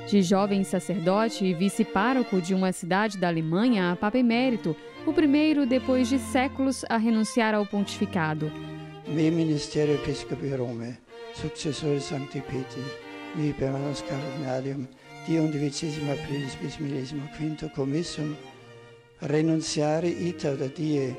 De jovem sacerdote e vice-pároco de uma cidade da Alemanha a Papa Emérito, o primeiro depois de séculos a renunciar ao pontificado. Me Ministerio Episcopi Romae, successore Sancti Petri, mi permanens cardinalium, die 11 aprilis bis millesimo quinto commissum, renunciare ita da die.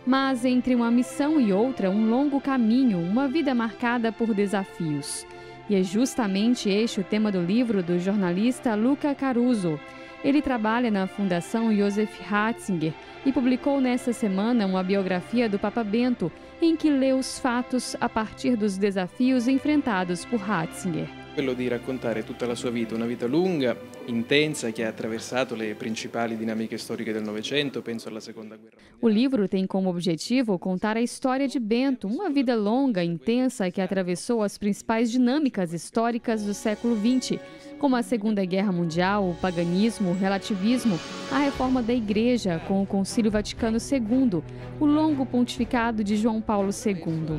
Mas entre uma missão e outra, um longo caminho, uma vida marcada por desafios. E é justamente este o tema do livro do jornalista Luca Caruso. Ele trabalha na Fundação Joseph Ratzinger e publicou nesta semana uma biografia do Papa Bento, em que lê os fatos a partir dos desafios enfrentados por Ratzinger. Quello di raccontare tutta la sua vita, una vita lunga, intensa, che ha attraversato le principali dinamiche storiche del Novecento, penso alla Seconda Guerra Mondiale. O livro tem como objetivo contar a história de Bento, uma vida longa, intensa, que atravessou as principais dinâmicas históricas do século XX, como a Segunda Guerra Mundial, o paganismo, o relativismo, a reforma da Igreja com o Concílio Vaticano II, o longo pontificado de João Paulo II.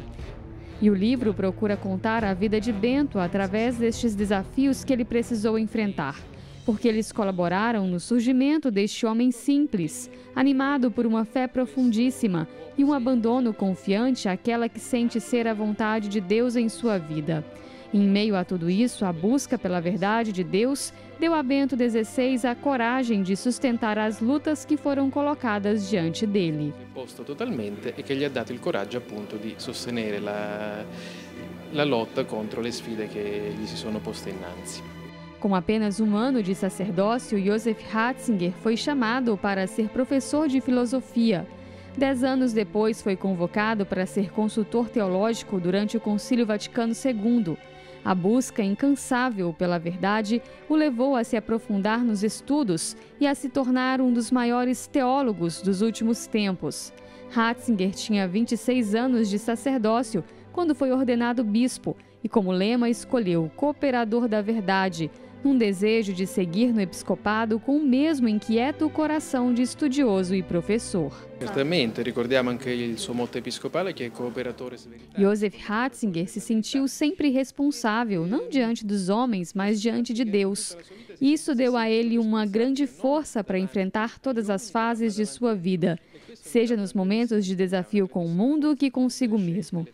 E o livro procura contar a vida de Bento através destes desafios que ele precisou enfrentar, porque eles colaboraram no surgimento deste homem simples, animado por uma fé profundíssima e um abandono confiante àquela que sente ser a vontade de Deus em sua vida. Em meio a tudo isso, a busca pela verdade de Deus deu a Bento XVI a coragem de sustentar as lutas que foram colocadas diante dele. Posto totalmente e che gli ha dato il coraggio appunto di sostenere la lotta contro le sfide che gli si sono poste innanzi. Com apenas um ano de sacerdócio, Joseph Ratzinger foi chamado para ser professor de filosofia. 10 anos depois foi convocado para ser consultor teológico durante o Concílio Vaticano II. A busca incansável pela verdade o levou a se aprofundar nos estudos e a se tornar um dos maiores teólogos dos últimos tempos. Ratzinger tinha 26 anos de sacerdócio quando foi ordenado bispo e, como lema, escolheu Cooperador da Verdade, num desejo de seguir no episcopado com o mesmo inquieto coração de estudioso e professor. Certamente, ricordiamo anche il suo motto episcopale che è Cooperatores Veritatis. Joseph Ratzinger se sentiu sempre responsável, não diante dos homens, mas diante de Deus. Isso deu a ele uma grande força para enfrentar todas as fases de sua vida, seja nos momentos de desafio com o mundo que consigo mesmo.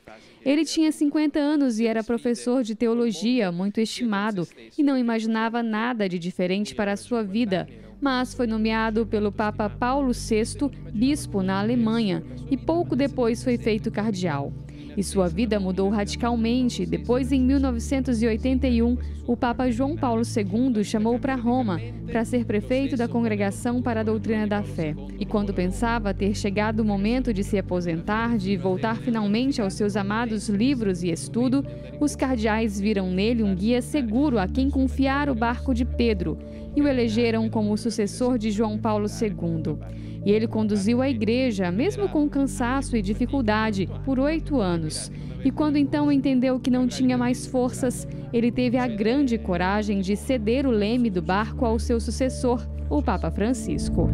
Ele tinha 50 anos e era professor de teologia, muito estimado, e não imaginava nada de diferente para a sua vida, mas foi nomeado pelo Papa Paulo VI bispo na Alemanha e pouco depois foi feito cardeal. E sua vida mudou radicalmente. Depois, em 1981, o Papa João Paulo II chamou para Roma para ser prefeito da Congregação para a Doutrina da Fé. E quando pensava ter chegado o momento de se aposentar, de voltar finalmente aos seus amados livros e estudo, os cardeais viram nele um guia seguro a quem confiar o barco de Pedro e o elegeram como o sucessor de João Paulo II. E ele conduziu a igreja, mesmo com cansaço e dificuldade, por 8 anos. E quando então entendeu que não tinha mais forças, ele teve a grande coragem de ceder o leme do barco ao seu sucessor, o Papa Francisco.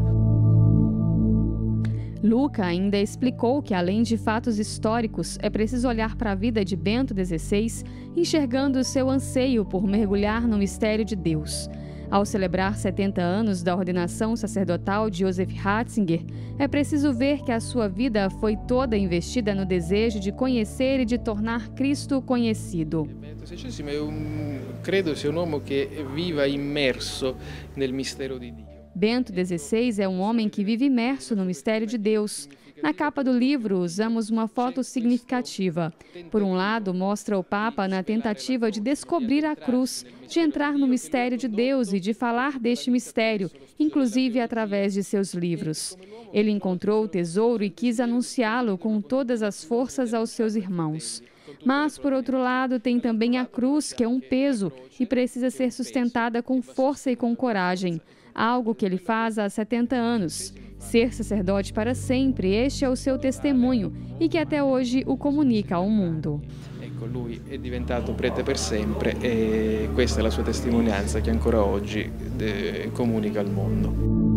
Luca ainda explicou que, além de fatos históricos, é preciso olhar para a vida de Bento XVI, enxergando seu anseio por mergulhar no mistério de Deus. Ao celebrar 70 anos da ordenação sacerdotal de Joseph Ratzinger, é preciso ver que a sua vida foi toda investida no desejo de conhecer e de tornar Cristo conhecido. Benedetto XVI credo sia un uomo che viva immerso nel mistero di Dio. Bento XVI é um homem que vive imerso no mistério de Deus. Na capa do livro, usamos uma foto significativa. Por um lado, mostra o Papa na tentativa de descobrir a cruz, de entrar no mistério de Deus e de falar deste mistério, inclusive através de seus livros. Ele encontrou o tesouro e quis anunciá-lo com todas as forças aos seus irmãos. Mas, por outro lado, tem também a cruz, que é um peso e precisa ser sustentada com força e com coragem, algo que ele faz há 70 anos. Ser sacerdote para sempre, este é o seu testemunho e que até hoje o comunica ao mundo. Ecco, lui è diventato prete per sempre e questa è la sua testimonianza che ancora oggi comunica al mondo.